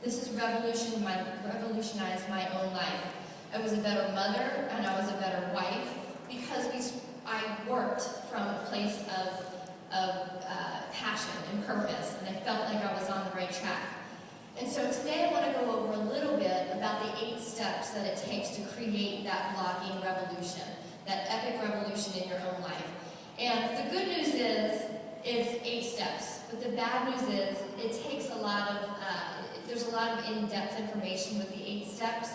This has revolutionized my own life. I was a better mother and I was a better wife because I worked from a place of passion and purpose, and I felt like I was on the right track. And so today I want to go over a little bit about the 8 steps that it takes to create that blogging revolution, that epic revolution in your own life. And the good news is it's 8 steps, but the bad news is it takes a lot of, there's a lot of in-depth information with the 8 steps.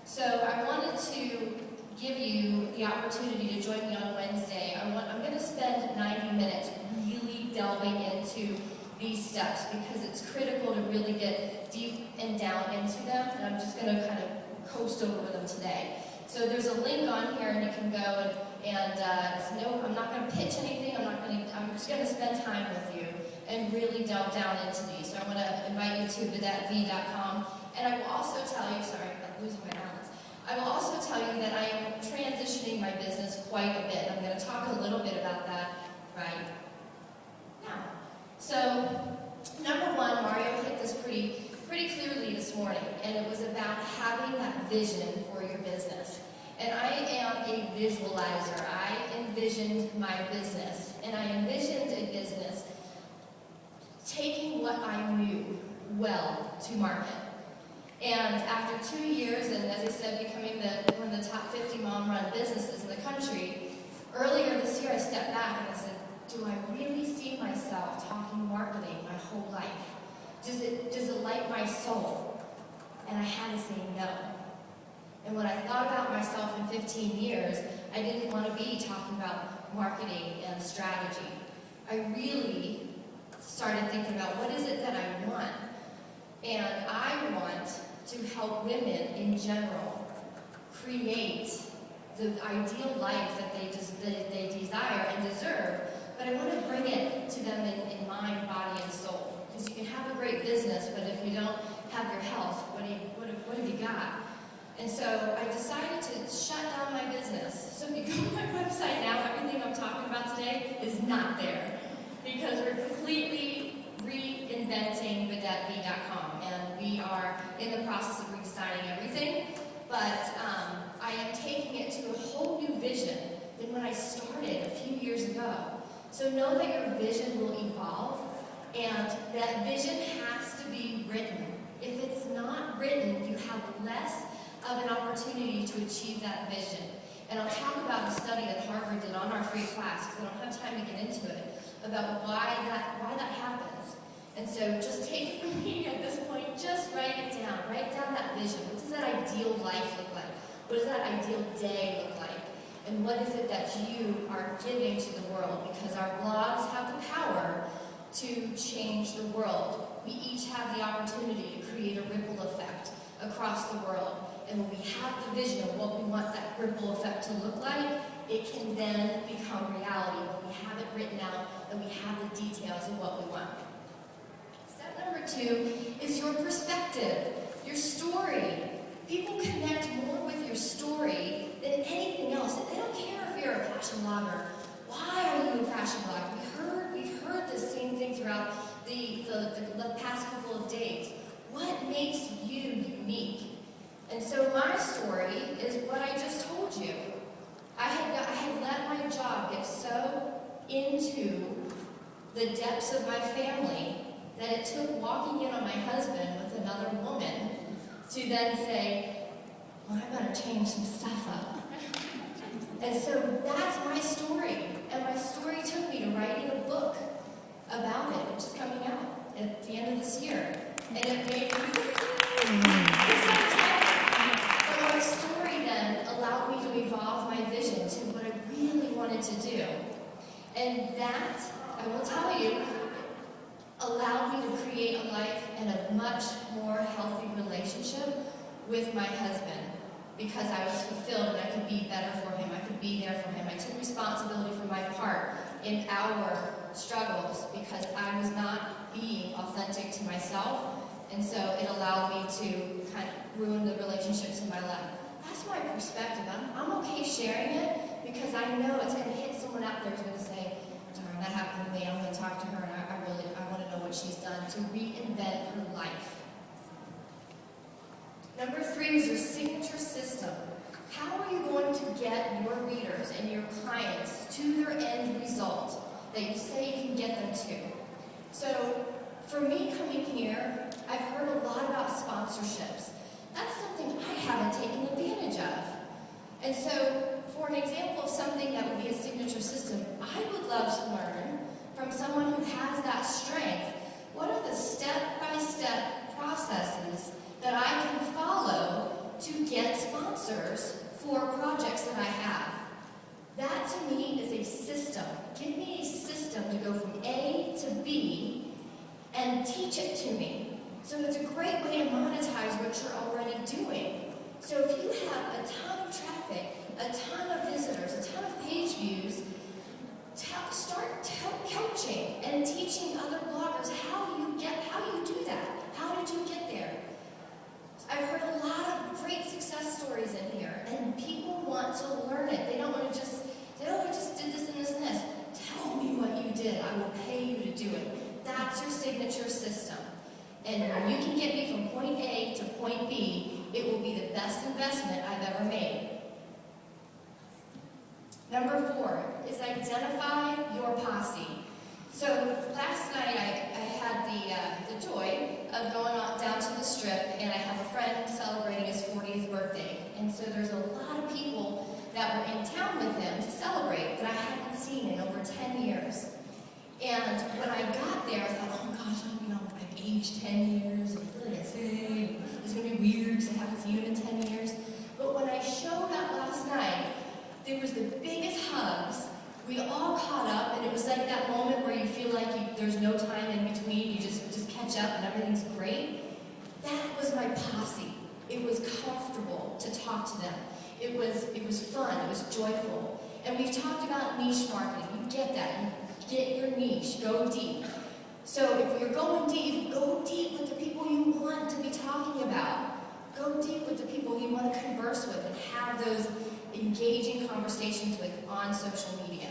So I wanted to give you the opportunity to join me on Wednesday. I'm going to spend 90 minutes really delving into these steps because it's critical to really get deep and down into them, and I'm just going to kind of coast over them today. So there's a link on here, and you can go I'm not going to pitch anything. I'm just going to spend time with you and really delve down into these. So I want to invite you to VidetteV.com, and I will also tell you, sorry, I'm losing my balance. I will also tell you that I am transitioning my business quite a bit. I'm going to talk a little bit about that right now. So, number 1, Mario hit this pretty clearly this morning, and it was about having that vision for your business. And I am a visualizer. I envisioned my business, and I envisioned a business taking what I knew well to market. And after 2 years, and as I said, becoming one of the top 50 mom-run businesses in the country, earlier this year I stepped back and I said, do I really see myself talking marketing my whole life? Does it light my soul? And I had to say no. And when I thought about myself in 15 years, I didn't want to be talking about marketing and strategy. I really started thinking about what is it that I want. And I want to help women in general create the ideal life that they desire and deserve, but I want to bring it to them in mind, body, and soul. Because you can have a great business, but if you don't have your health, what have you got? And so I decided to shut down my business. So if you go to my website now, everything I'm talking about today is not there. Because we're completely reinventing VidetteV.com, and we are in the process of redesigning everything. But I am taking it to a whole new vision than when I started a few years ago. So know that your vision will evolve, and that vision has to be written. If it's not written, you have less of an opportunity to achieve that vision. And I'll talk about the study that Harvard did on our free class, because I don't have time to get into it, about why that happens. And so just take it from me at this point, just write it down. Write down that vision. What does that ideal life look like? What does that ideal day look like? And what is it that you are giving to the world? Because our blogs have the power to change the world. We each have the opportunity to create a ripple effect across the world. And when we have the vision of what we want that ripple effect to look like, it can then become reality when we have it written out and we have the details of what we want. Step number 2 is your perspective, your story. People connect more with your story than anything else. They don't care if you're a fashion blogger. Why are you a fashion blogger? We've heard the same thing throughout the past couple of days. What makes you unique? And so my story is what I just told you. I had let my job get so into the depths of my family that it took walking in on my husband with another woman to then say, well, I better change some stuff up. And so that's my story. And my story took me to writing a book about it, which is coming out at the end of this year. And it made but my story then allowed me to evolve my vision to what I really wanted to do. And that, I will tell you, allowed me to create a life and a much more healthy relationship with my husband, because I was fulfilled and I could be better for him. I could be there for him. I took responsibility for my part in our struggles because I was not being authentic to myself, and so it allowed me to kind of ruin the relationships in my life. That's my perspective. I'm okay sharing it because I know it's going to hit someone out there who's going to say, darn, that happened to me. I'm going to talk to her, and I want to know what she's done to reinvent her life. here is your signature system. How are you going to get your readers and your clients to their end result that you say you can get them to? So, for me coming here, I've heard a lot about sponsorships. That's something I haven't taken advantage of. And so, for an example of something that would be a signature system, I would love to learn from someone who has that strength. What are the step-by-step processes that I can follow to get sponsors for projects that I have? That to me is a system. Give me a system to go from A to B and teach it to me. So it's a great way to monetize what you're already doing. So if you have a ton of traffic, a ton of visitors, a ton of page views, start coaching and teaching other bloggers how you do that. How did you get there? I've heard a lot of great success stories in here, and people want to learn it. They don't want to just say, oh, I just did this and this and this. Tell me what you did. I will pay you to do it. That's your signature system. And when you can get me from point A to point B, it will be the best investment I've ever made. Number 4 is identify your posse. So last night I had the joy of going down to the Strip, and I have a friend celebrating his 40th birthday. And so there's a lot of people that were in town with him to celebrate that I hadn't seen in over 10 years. And when I got there, I thought, oh gosh, I've aged 10 years, and what did I say? It's going to be weird because I haven't seen him in 10 years. But when I showed up last night, there was the biggest hugs. We all caught up, and it was like that moment where you feel like there's no time in between. You just catch up, and everything's great. That was my posse. It was comfortable to talk to them. It was fun. It was joyful. And we've talked about niche marketing. You get that. You get your niche. Go deep. So if you're going deep, go deep with the people you want to be talking about. Go deep with the people you want to converse with and have those engaging conversations with on social media.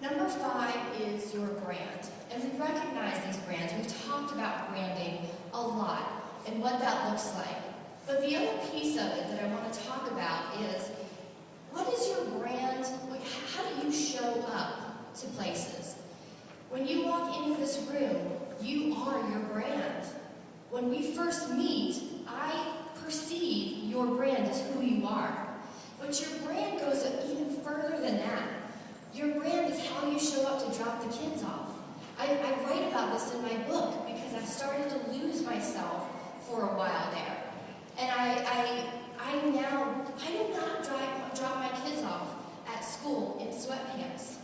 Number 5 is your brand. And we recognize these brands. We've talked about branding a lot and what that looks like. But the other piece of it that I want to talk about is, what is your brand? How do you show up to places? When you walk into this room, you are your brand. When we first meet, I perceive your brand as who you are. But your brand goes even further than that. Your brand is how you show up to drop the kids off. I write about this in my book because I started to lose myself for a while there. And I do not drop my kids off at school in sweatpants.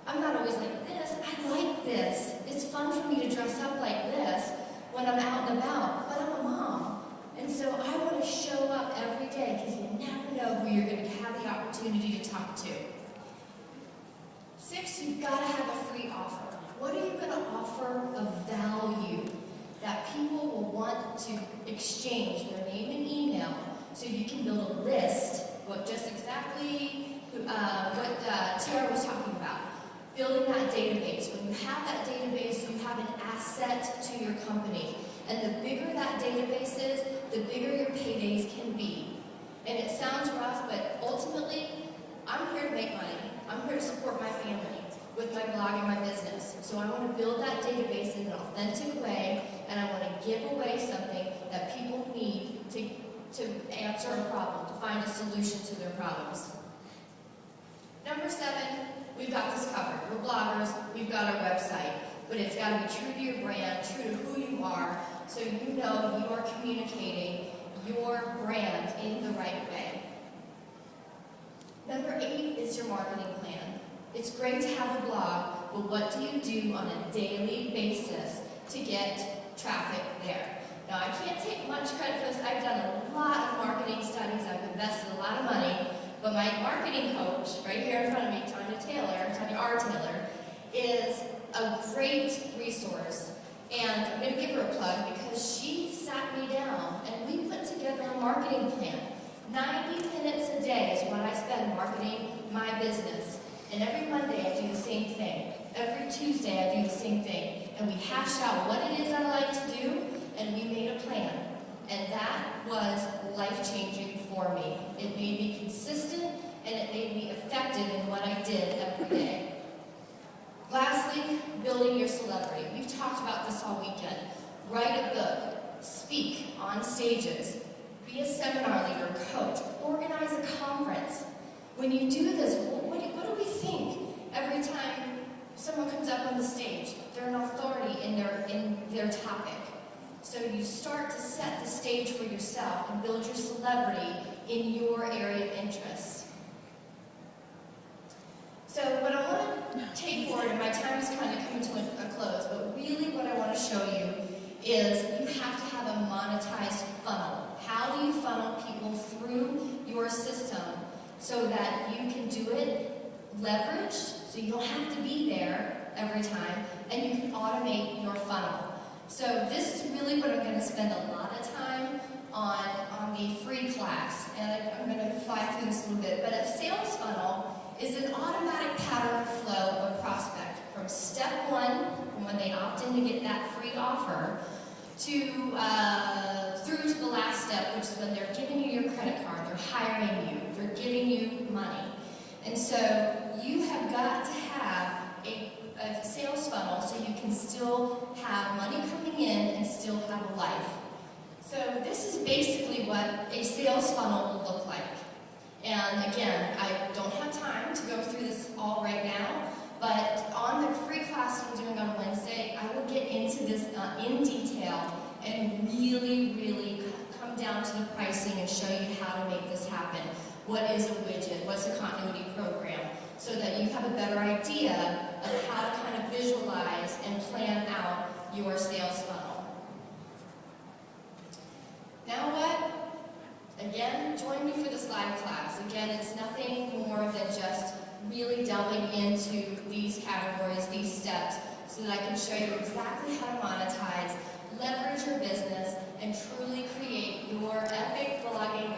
I'm not always like this. I like this. It's fun for me to dress up like this when I'm out and about, but I'm a mom. And so I want to show up every day because you never know who you're going to have the opportunity to talk to. 6, you've got to have a free offer. What are you going to offer of value that people will want to exchange their name and email so you can build a list, just exactly what Tara was talking about. Building that database. When you have that database, you have an asset to your company. And the bigger that database is, the bigger your paydays can be. And it sounds rough, but ultimately, I'm here to make money. I'm here to support my family with my blog and my business. So I want to build that database in an authentic way, and I want to give away something that people need to answer a problem, to find a solution to their problems. Number 7, we've got this covered. We're bloggers, we've got our website, but it's got to be true to your brand, true to who you are, so you know you are communicating your brand in the right way. Number 8 is your marketing plan. It's great to have a blog, but what do you do on a daily basis to get traffic there? Now, I can't take much credit for this. I've done a lot of marketing studies. I've invested a lot of money. But my marketing coach, right here in front of me, Tanya R. Taylor, is a great resource. And I'm going to give her a plug because she sat me down and we put together a marketing plan. 90 minutes a day is what I spend marketing my business. And every Monday I do the same thing. Every Tuesday I do the same thing. And we hashed out what it is I like to do, and we made a plan. speak on stages, be a seminar leader, coach, organize a conference. When you do this, what do we think every time someone comes up on the stage? They're an authority in their topic. So you start to set the stage for yourself and build your celebrity in your area of interest. So what I want to take forward, and my time is kind of coming to a close, but really what I want to show you is you have to have a monetized funnel. How do you funnel people through your system so that you can do it leveraged, so you don't have to be there every time, and you can automate your funnel. So this is really what I'm going to spend a lot of time on the free class, and I'm going to fly through this a little bit. But a sales funnel is an automatic pattern of flow of a prospect from step one, from when they opt in to get that free offer, to through to the last step, which is when they're giving you your credit card, they're hiring you, they're giving you money. And so you have got to have a sales funnel so you can still have money coming in and still have a life. So this is basically what a sales funnel will look like. And again, I don't have time to go through this all right now, but on the free class I'm doing on Wednesday, I will get into this in detail and really come down to the pricing and show you how to make this happen. What is a widget? What's a continuity program? So that you have a better idea of how to kind of visualize and plan out your sales funnel. Now what? Again, join me for this live class. Again, it's nothing more than just really delving into these categories, these steps, so that I can show you exactly how to monetize, leverage your business, and truly create your epic blogging